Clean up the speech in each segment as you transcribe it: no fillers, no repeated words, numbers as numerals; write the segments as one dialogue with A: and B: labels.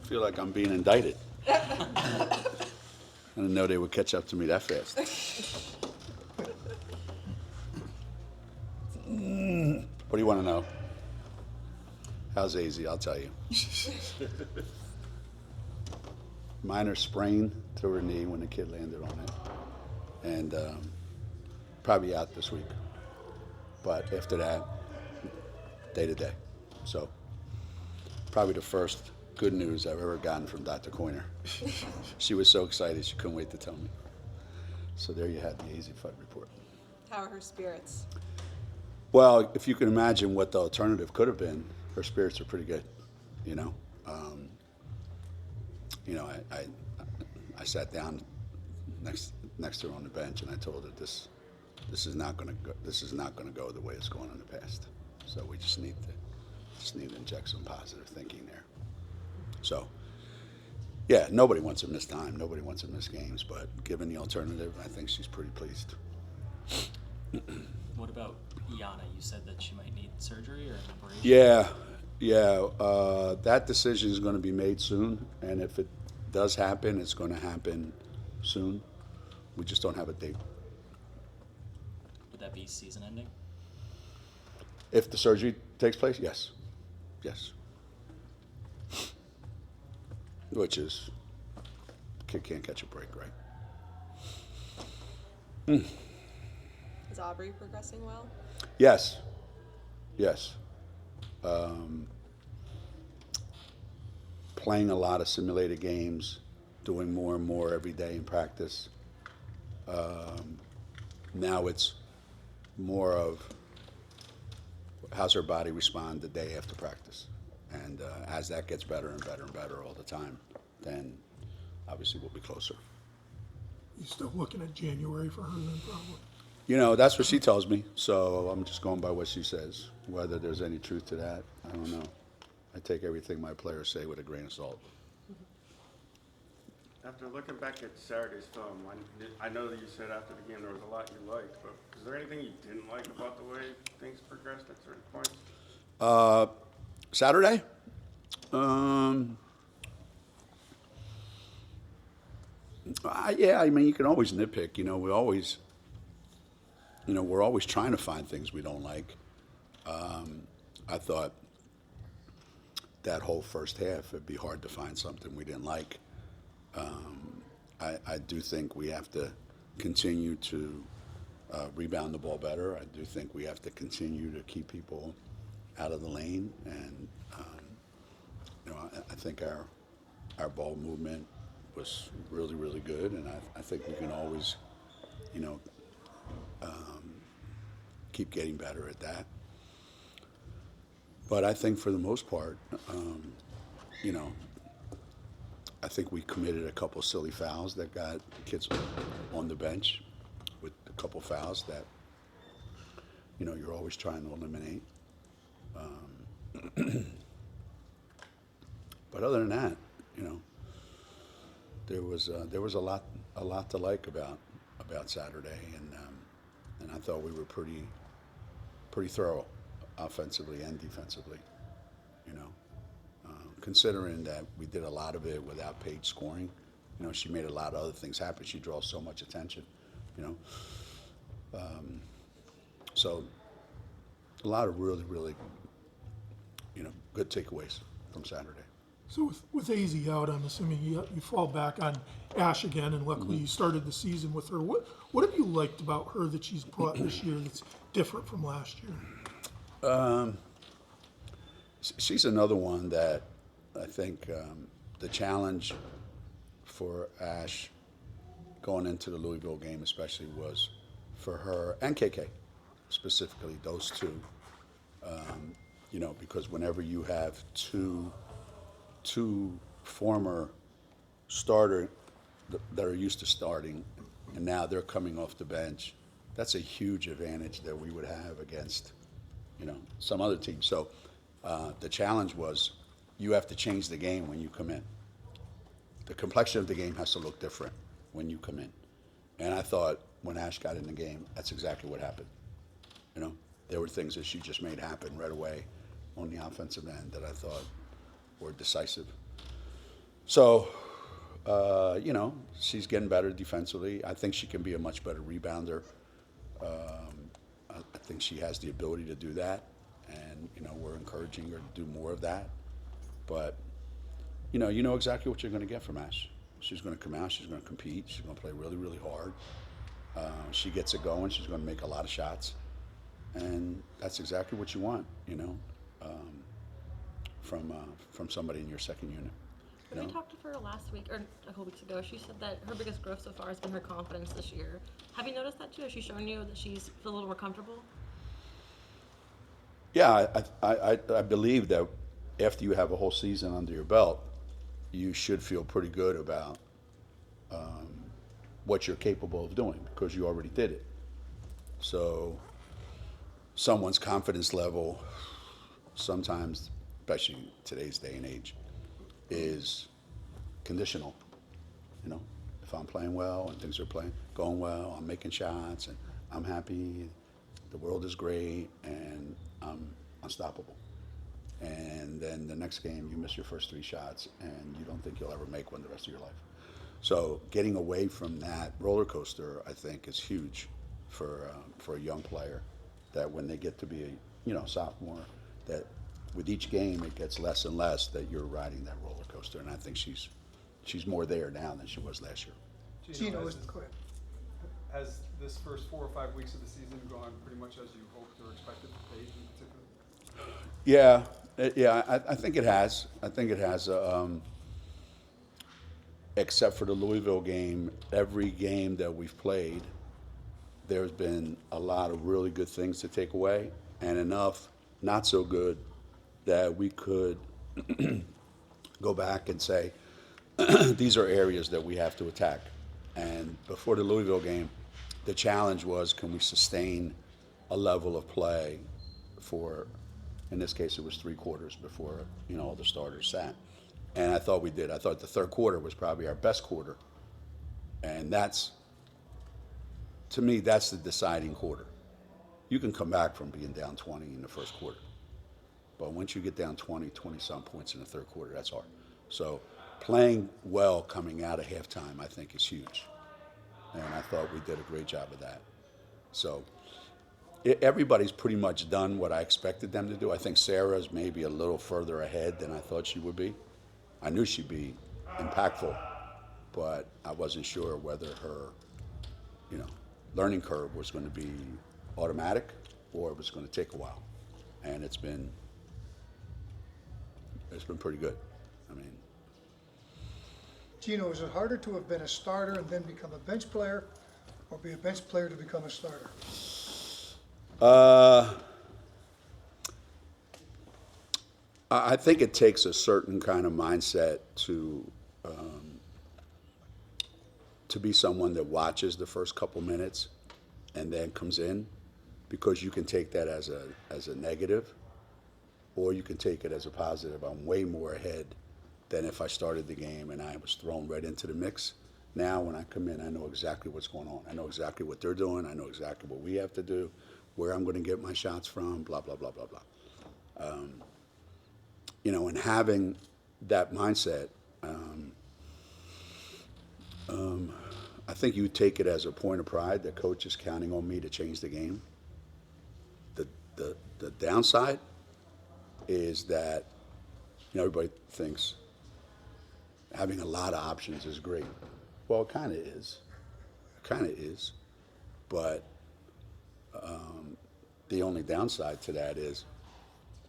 A: I feel like I'm being indicted. I didn't know they would catch up to me that fast. What do you want to know? How's AZ? I'll tell you. Minor sprain to her knee when the kid landed on it. And probably out this week. But after that, day to day. So probably the first good news I've ever gotten from Dr. Coiner. She was so excited she couldn't wait to tell me. So there you had the AZ Fudd report.
B: How are her spirits?
A: Well, if you can imagine what the alternative could have been, her spirits are pretty good, you know. I sat down next to her on the bench and I told her this is not going to go the way it's gone in the past. So we just need to inject some positive thinking there. So, yeah, nobody wants to miss time. Nobody wants to miss games. But given the alternative, I think she's pretty pleased.
C: What about Yana? You said that she might need surgery or an operation?
A: Yeah. That decision is going to be made soon. And if it does happen, it's going to happen soon. We just don't have a date.
C: Would that be season ending?
A: If the surgery takes place, yes. Which is, kid can't catch a break, right?
B: Is Aubrey progressing well?
A: Yes. Playing a lot of simulated games, doing more and more every day in practice. Now it's more of how's her body respond the day after practice. And as that gets better and better and better all the time, then obviously we'll be closer.
D: You still looking at January for her then, probably?
A: You know, that's what she tells me, so I'm just going by what she says. Whether there's any truth to that, I don't know. I take everything my players say with a grain of salt.
E: After looking back at Saturday's film, I know that you said after the game there was a lot you liked, but is there anything you didn't like about the way things progressed at certain points?
A: Saturday? Yeah, I mean, you can always nitpick. You know, we're always trying to find things we don't like. I thought that whole first half, it'd be hard to find something we didn't like. I do think we have to continue to rebound the ball better. I do think we have to continue to keep people out of the lane, and I think our ball movement was really, really good, and I think we can always, keep getting better at that. But I think for the most part, I think we committed a couple silly fouls that got kids on the bench with a couple fouls that, you're always trying to eliminate. But other than that, there was a lot to like about Saturday, and I thought we were pretty thorough, offensively and defensively. Considering that we did a lot of it without Paige scoring, she made a lot of other things happen. She draws so much attention, so a lot of really, really, good takeaways from Saturday.
D: So with AZ out, I'm assuming you fall back on Ash again, and luckily you started the season with her. What have you liked about her that she's brought this year that's different from last year?
A: She's another one that I think the challenge for Ash going into the Louisville game especially was for her, and KK specifically, those two, because whenever you have two former starter that are used to starting, and now they're coming off the bench, that's a huge advantage that we would have against, some other team. So the challenge was you have to change the game when you come in. The complexion of the game has to look different when you come in. And I thought when Ash got in the game, that's exactly what happened. There were things that she just made happen right away on the offensive end that I thought were decisive. So, she's getting better defensively. I think she can be a much better rebounder. I think she has the ability to do that, and we're encouraging her to do more of that. But you know exactly what you're going to get from Ash. She's going to come out. She's going to compete. She's going to play really, really hard. She gets it going. She's going to make a lot of shots, and that's exactly what you want. From somebody in your second unit.
F: When we talked to her last week, or a couple weeks ago, she said that her biggest growth so far has been her confidence this year. Have you noticed that too? Has she shown you that she's a little more comfortable?
A: Yeah, I believe that after you have a whole season under your belt, you should feel pretty good about what you're capable of doing because you already did it. So someone's confidence level sometimes, especially today's day and age, is conditional. If I'm playing well and things are going well, I'm making shots and I'm happy, the world is great and I'm unstoppable. And then the next game you miss your first 3 shots and you don't think you'll ever make one the rest of your life. So getting away from that roller coaster, I think, is huge for a young player. That when they get to be a sophomore, that with each game it gets less and less that you're riding that roller coaster. And I think she's more there now than she was last year.
G: Geno, has this first 4 or 5 weeks of the season gone pretty much as you hoped or expected for Paige in particular?
A: Yeah, I think it has. Except for the Louisville game, every game that we've played, there's been a lot of really good things to take away, and enough not so good that we could go back and say, these are areas that we have to attack. And before the Louisville game, the challenge was, can we sustain a level of play for, in this case, it was 3 quarters before all the starters sat. And I thought we did. I thought the third quarter was probably our best quarter. And to me, that's the deciding quarter. You can come back from being down 20 in the first quarter. But once you get down 20-some points in the third quarter, that's hard. So playing well coming out of halftime, I think, is huge. And I thought we did a great job of that. So everybody's pretty much done what I expected them to do. I think Sarah's maybe a little further ahead than I thought she would be. I knew she'd be impactful, but I wasn't sure whether her, learning curve was going to be automatic or it was going to take a while. And it's been pretty good. I mean,
H: Geno, is it harder to have been a starter and then become a bench player, or be a bench player to become a starter?
A: I think it takes a certain kind of mindset to be someone that watches the first couple minutes and then comes in, because you can take that as a negative, or you can take it as a positive. I'm way more ahead than if I started the game and I was thrown right into the mix. Now when I come in, I know exactly what's going on. I know exactly what they're doing. I know exactly what we have to do, where I'm going to get my shots from, blah, blah, blah, blah, blah. And having that mindset, I think you take it as a point of pride that coach is counting on me to change the game. The downside is that everybody thinks having a lot of options is great. Well, it kind of is. But the only downside to that is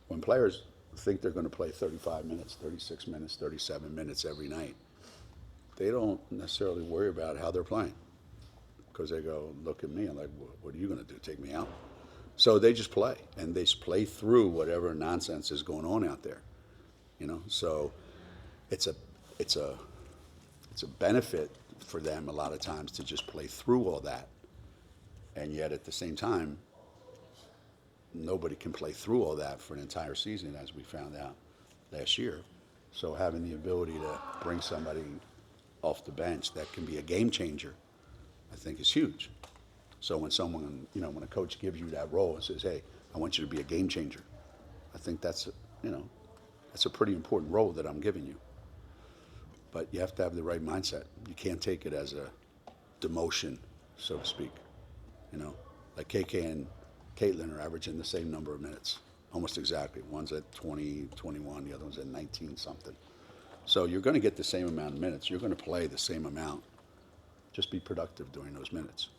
A: when players think they're going to play 35 minutes, 36 minutes, 37 minutes every night, they don't necessarily worry about how they're playing, because they go, look at me, I'm like, what are you going to do, take me out? So they just play, and they play through whatever nonsense is going on out there, So it's a benefit for them a lot of times to just play through all that, and yet at the same time, nobody can play through all that for an entire season, as we found out last year. So having the ability to bring somebody off the bench that can be a game changer, I think is huge. So when someone, when a coach gives you that role and says, hey, I want you to be a game changer, I think that's a pretty important role that I'm giving you. but you have to have the right mindset. You can't take it as a demotion, so to speak. You know, like KK and Caitlin are averaging the same number of minutes, almost exactly. One's at 20, 21, the other one's at 19 something. So you're going to get the same amount of minutes. You're going to play the same amount. Just be productive during those minutes.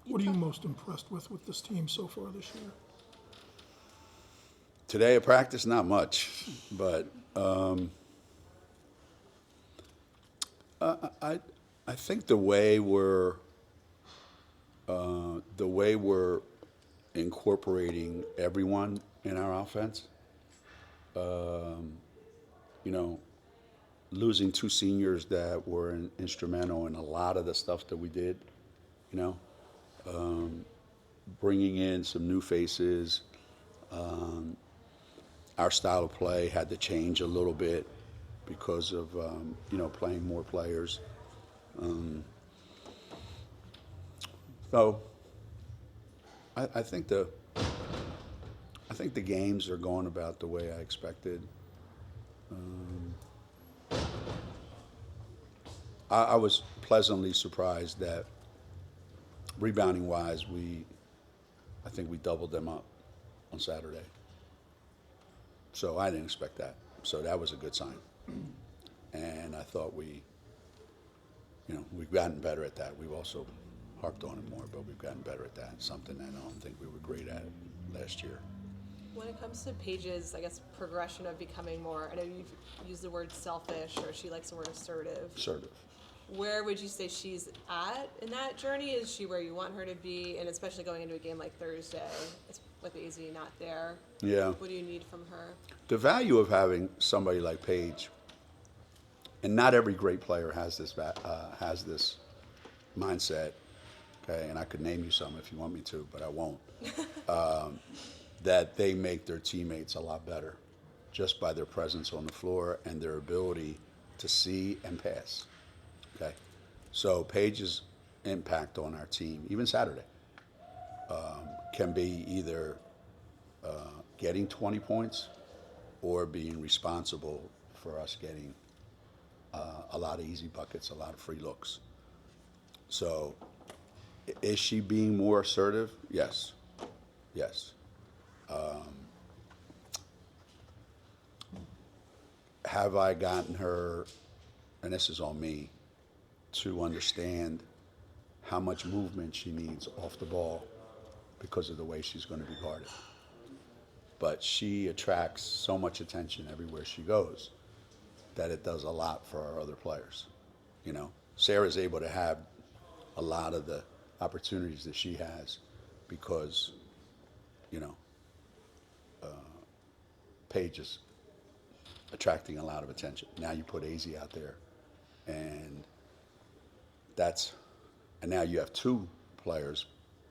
D: What are you most impressed with this team so far this year?
A: Today at practice, not much, but I think the way we're incorporating everyone in our offense, you know, losing 2 seniors that were instrumental in a lot of the stuff that we did, you know, bringing in some new faces. Our style of play had to change a little bit because of, you know, playing more players. So I think the games are going about the way I expected. I was pleasantly surprised that rebounding wise, I think we doubled them up on Saturday. So I didn't expect that. So that was a good sign. And I thought we've gotten better at that. We've also harped on it more, but we've gotten better at that. Something that I don't think we were great at last year.
B: When it comes to Paige's, I guess, progression of becoming more, I know you've used the word selfish, or she likes the word assertive.
A: Assertive.
B: Where would you say she's at in that journey? Is she where you want her to be? And especially going into a game like Thursday, with AZ not there.
A: Yeah.
B: What do you need from her?
A: The value of having somebody like Paige, and not every great player has this mindset. Okay, and I could name you some if you want me to, but I won't. That they make their teammates a lot better just by their presence on the floor and their ability to see and pass. Okay, so Paige's impact on our team, even Saturday, can be either getting 20 points or being responsible for us getting a lot of easy buckets, a lot of free looks. So is she being more assertive? Yes. Yes. Have I gotten her, and this is on me, to understand how much movement she needs off the ball because of the way she's going to be guarded? But she attracts so much attention everywhere she goes that it does a lot for our other players. You know, Sarah's able to have a lot of the opportunities that she has because, you know, Paige is attracting a lot of attention. Now you put AZ out there, and now you have 2 players,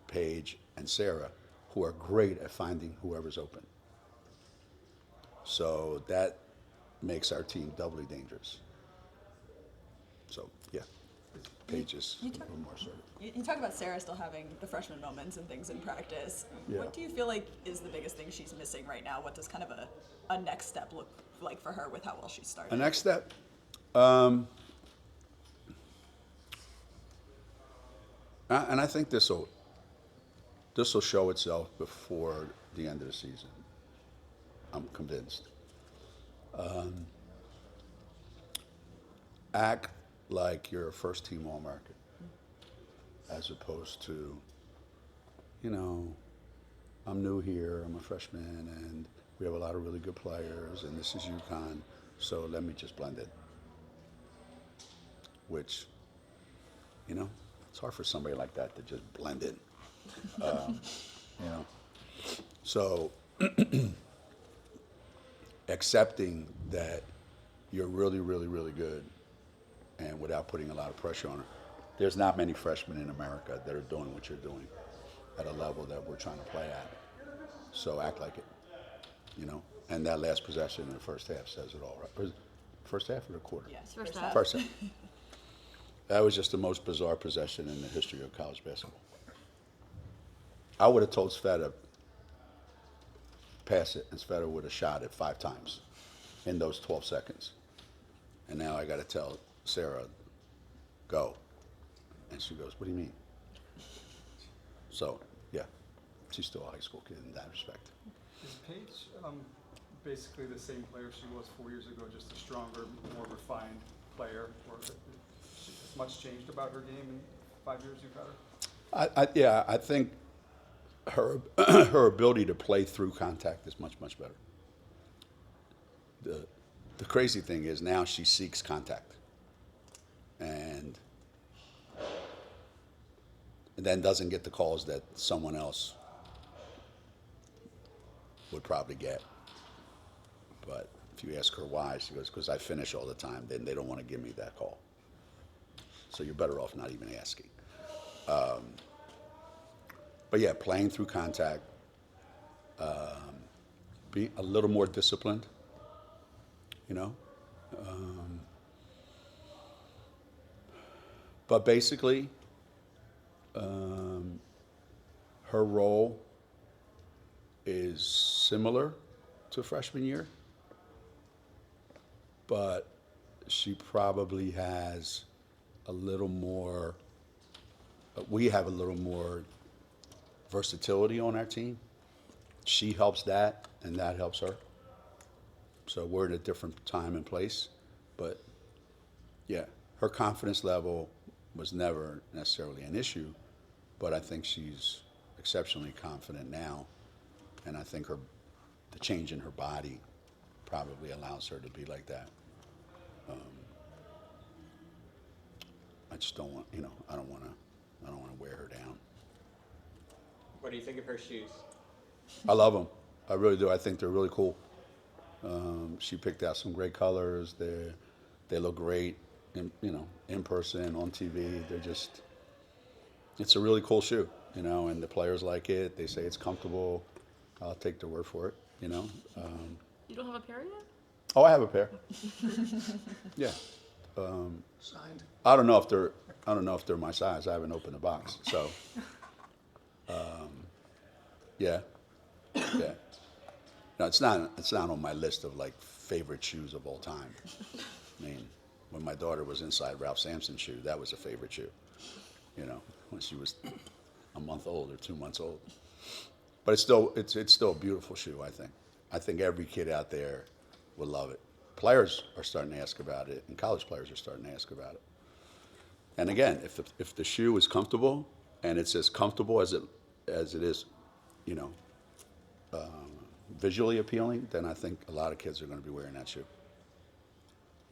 A: Paige and Sarah, who are great at finding whoever's open. So that makes our team doubly dangerous. So, yeah, Paige is a little more assertive.
I: You talk about Sarah still having the freshman moments and things in practice.
A: Yeah.
I: What do you feel like is the biggest thing she's missing right now? What does kind of a next step look like for her with how well she started?
A: The next step, and I think this will show itself before the end of the season. I'm convinced. Act like you're a first-team All-American, as opposed to, you know, I'm new here, I'm a freshman, and we have a lot of really good players, and this is UConn, so let me just blend in. Which, you know, it's hard for somebody like that to just blend in. You know, so accepting that you're really, really, really good, and without putting a lot of pressure on her. There's not many freshmen in America that are doing what you're doing at a level that we're trying to play at. So act like it, you know. And that last possession in the first half says it all, right? Or first half or the quarter?
I: Yes,
F: First half.
A: First half. That was just the most bizarre possession in the history of college basketball. I would have told Sveta, pass it, and Sveta would have shot it 5 times in those 12 seconds. And now I got to tell Sarah, go. And she goes, what do you mean? So, yeah, she's still a high school kid in that respect.
G: Is Paige basically the same player she was 4 years ago, just a stronger, more refined player? Or has much changed about her game in 5 years you've had her?
A: Yeah, I think her her ability to play through contact is much, much better. The crazy thing is now she seeks contact. And then doesn't get the calls that someone else would probably get. But if you ask her why, she goes, because I finish all the time, then they don't want to give me that call. So you're better off not even asking. But yeah, playing through contact, being a little more disciplined, you know. But basically, her role is similar to freshman year, but she probably has a little more, we have a little more versatility on our team. She helps that, and that helps her. So we're in a different time and place, but yeah, her confidence level was never necessarily an issue, but I think she's exceptionally confident now, and I think the change in her body probably allows her to be like that. I just don't want, I don't want to wear her down.
J: What do you think of her shoes?
A: I love them. I really do. I think they're really cool. She picked out some great colors. They look great, in person, on TV. It's a really cool shoe, and the players like it. They say it's comfortable. I'll take their word for it,
F: You don't have a pair yet?
A: Oh, I have a pair. Yeah.
H: Signed.
A: I don't know if they're my size. I haven't opened the box. So, yeah. Yeah. No, it's not on my list of like favorite shoes of all time. I mean, when my daughter was inside Ralph Sampson's shoe, that was a favorite shoe. When she was a month old or 2 months old. But it's still a beautiful shoe, I think. I think every kid out there will love it. Players are starting to ask about it, and college players are starting to ask about it. And again, if the shoe is comfortable, and it's as comfortable as it is, visually appealing, then I think a lot of kids are going to be wearing that shoe.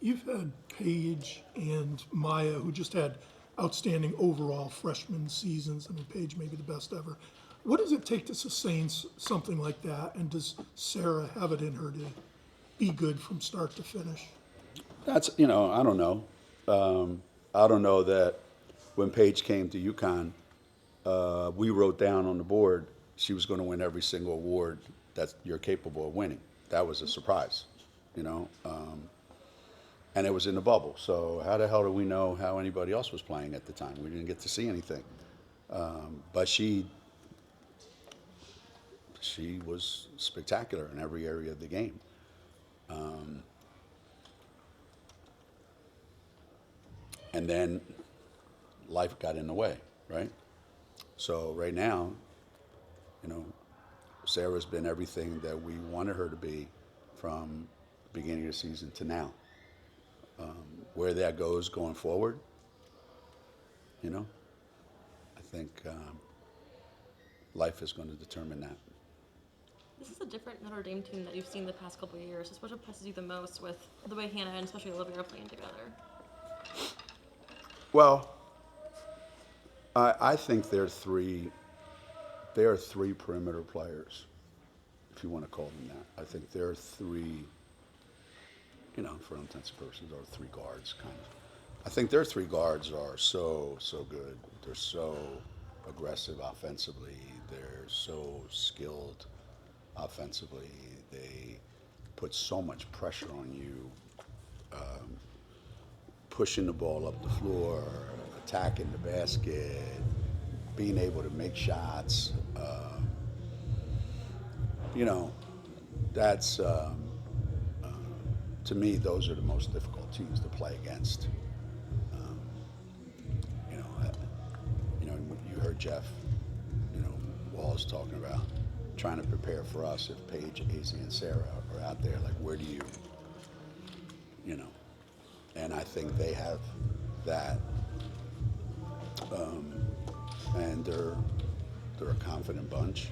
D: You've had Paige and Maya, who just had outstanding overall freshman seasons. I mean, Paige may be the best ever. What does it take to sustain something like that? And does Sarah have it in her to be good from start to finish?
A: That's, I don't know. I don't know that when Paige came to UConn, we wrote down on the board she was going to win every single award that you're capable of winning. That was a surprise, and it was in the bubble. So how the hell do we know how anybody else was playing at the time? We didn't get to see anything. But she was spectacular in every area of the game. And then life got in the way, right? So right now, Sarah's been everything that we wanted her to be from the beginning of the season to now. Where that goes going forward, I think life is going to determine that.
F: This is a different Notre Dame team that you've seen the past couple of years. Just what impresses you the most with the way Hannah and especially Olivia are playing together?
A: Well, I think there are three perimeter players, if you want to call them that. I think there are three, for all intents and purposes, or three guards, kind of. I think their three guards are so good. They're so aggressive offensively. They're so skilled offensively. They put so much pressure on you, pushing the ball up the floor, attacking the basket, being able to make shots. That's to me, those are the most difficult teams to play against. You know, you heard Jeff, Walls talking about trying to prepare for us if Paige, AZ, and Sarah are out there. Like, where do you know? And I think they have that, and they're a confident bunch.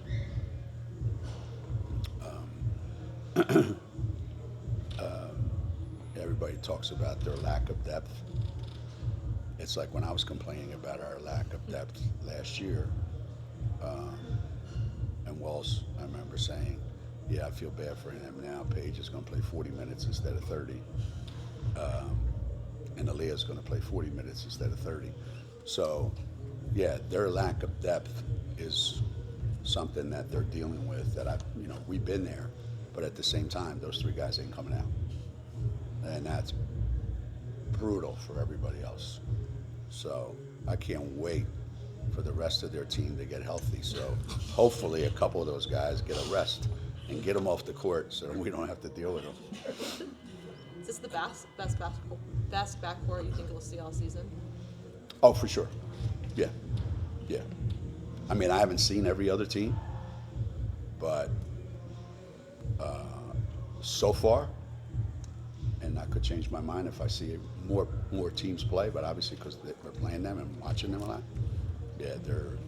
A: Everybody talks about their lack of depth. It's like when I was complaining about our lack of depth last year, and Walsh, I remember saying, yeah, I feel bad for him now. Paige is going to play 40 minutes instead of 30. And Aaliyah's going to play 40 minutes instead of 30. So, yeah, their lack of depth is something that they're dealing with that we've been there. But at the same time, those three guys ain't coming out. And that's brutal for everybody else. So I can't wait for the rest of their team to get healthy. So hopefully a couple of those guys get a rest and get them off the court so we don't have to deal with them.
B: Is this the best backcourt you think we'll see all season?
A: Oh, for sure. Yeah. Yeah. I mean, I haven't seen every other team, but so far, and I could change my mind if I see more teams play, but obviously because we're playing them and watching them a lot, yeah, they're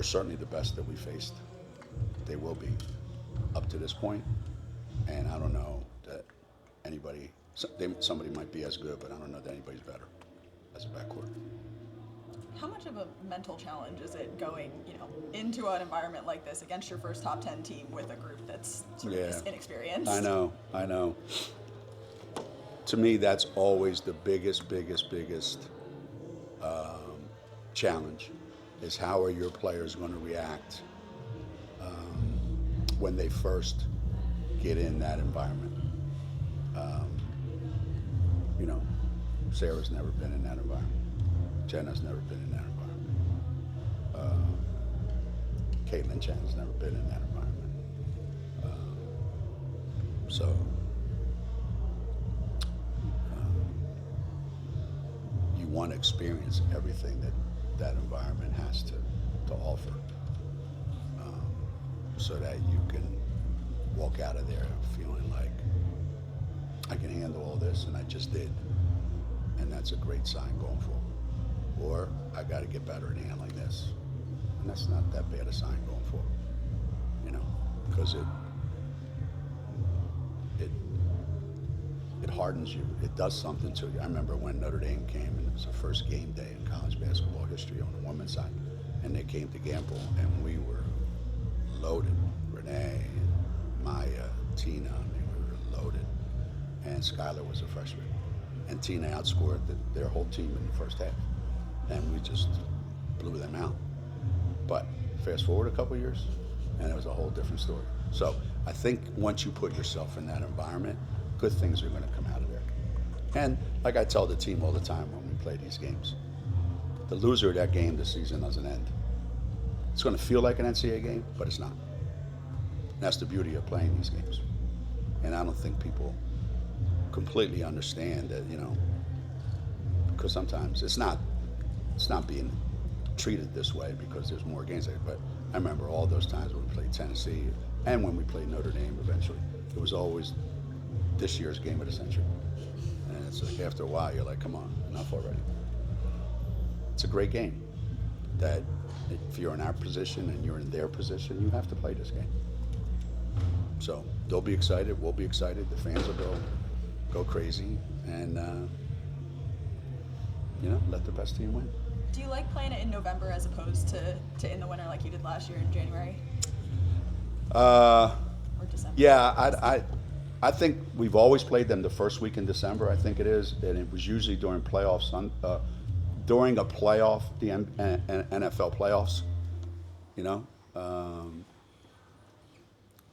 A: certainly the best that we faced. They will be up to this point, and I don't know that somebody might be as good, but I don't know that anybody's better as a backcourt.
I: How much of a mental challenge is it going, into an environment like this against your first top 10 team with a group that's sort of inexperienced?
A: I know. To me, that's always the biggest challenge, is how are your players going to react when they first get in that environment. Sarah's never been in that environment. Jenna's never been in that environment. Caitlin Chen's never been in that environment. You want to experience everything that environment has to offer, so that you can walk out of there feeling like, I can handle all this, and I just did. And that's a great sign going forward. Or I got to get better at handling this. And that's not that bad a sign going forward, because it hardens you. It does something to you. I remember when Notre Dame came, and it was the first game day in college basketball history on the women's side, and they came to Gamble, and we were loaded. Renee, Maya, Tina, we were loaded. And Skylar was a freshman. And Tina outscored their whole team in the first half. And we just blew them out. But fast forward a couple years, and it was a whole different story. So I think once you put yourself in that environment, good things are going to come out of there. And like I tell the team all the time when we play these games, the loser of that game, the season doesn't end. It's going to feel like an NCAA game, but it's not. And that's the beauty of playing these games. And I don't think people completely understand that, because sometimes it's not being treated this way because there's more games there. But I remember all those times when we played Tennessee and when we played Notre Dame eventually, it was always this year's game of the century. And it's like after a while, you're like, come on, enough already. It's a great game that if you're in our position and you're in their position, you have to play this game. So they'll be excited, we'll be excited, the fans will go crazy, and let the best team win.
I: Do you like playing it in November as opposed to in the winter like you did last year in January? Or December?
A: Yeah, I think we've always played them the first week in December, I think it is, and it was usually during playoffs, during a playoff, the NFL playoffs,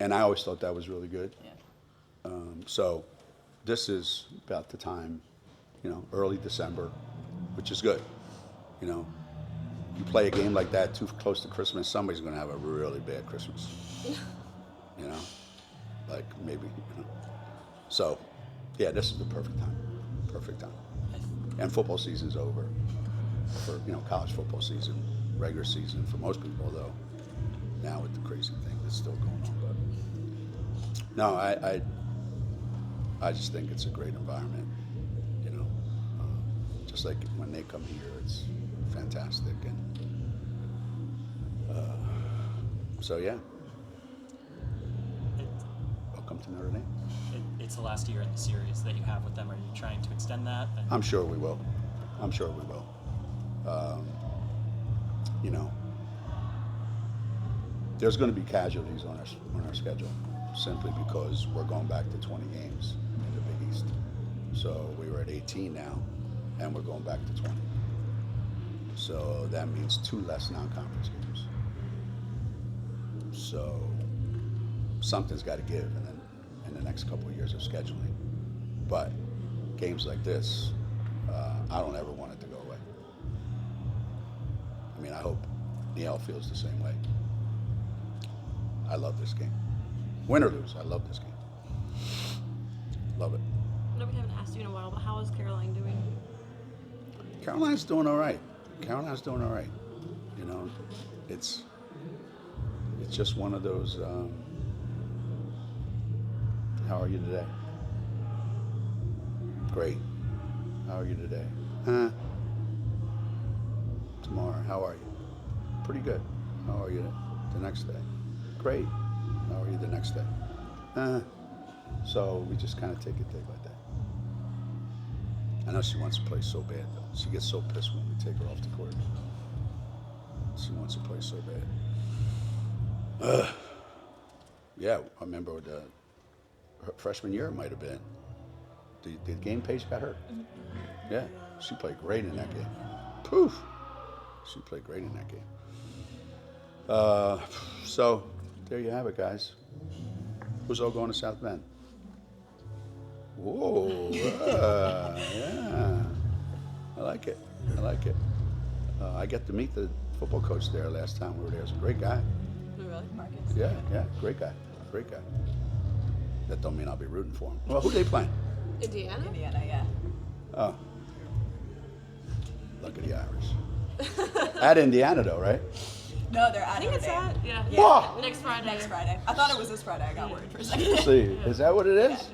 A: and I always thought that was really good.
I: Yeah.
A: So this is about the time, early December, which is good. You play a game like that too close to Christmas, somebody's going to have a really bad Christmas. like maybe, you know. So, yeah, this is the perfect time. Perfect time. And football season's over for, you know, college football season, regular season for most people, though. Now with the crazy thing that's still going on, but no, I just think it's a great environment, you know. Just like when they come here, it's fantastic, and so yeah. Welcome to Notre Dame.
C: It's the last year in the series that you have with them. Are you trying to extend that? And
A: I'm sure we will. I'm sure we will. You know, there's going to be casualties on our schedule, simply because we're going back to 20 games in the Big East. So we were at 18 now, and we're going back to 20. So that means 2 less non-conference games. So something's got to give in the next couple of years of scheduling. But games like this, I don't ever want it to go away. I mean, I hope Neil feels the same way. I love this game. Win or lose, I love this game. Love it.
F: I know we haven't asked you in a while, but how is Caroline doing?
A: Caroline's doing all right. Caroline's doing all right. You know, it's just one of those, how are you today? Great. How are you today? Tomorrow, how are you? Pretty good. How are you the next day? Great. How are you the next day? So we just kind of take it day by day. I know she wants to play so bad, though. She gets so pissed when we take her off the court. She wants to play so bad. Yeah, I remember her freshman year it might have been. Did game Paige got hurt? Yeah, she played great in that game. Poof! She played great in that game. So there you have it, guys. Who's all going to South Bend? Whoa! Yeah, I like it. I like it. I got to meet the football coach there last time we were there. He's a great guy.
I: Really? Marcus?
A: Yeah, great guy. Great guy. That don't mean I'll be rooting for him. Well, who they playing?
B: Indiana?
I: Indiana, yeah.
A: Oh. Luck of the Irish. At Indiana, though, right?
I: No, they're
B: I
I: at
B: think
I: Notre
B: it's
I: Dame.
B: at.
F: Yeah.
A: Whoa!
F: Next Friday.
I: Next Friday. I thought it was this Friday. I got worried for a second.
A: See, is that what it is?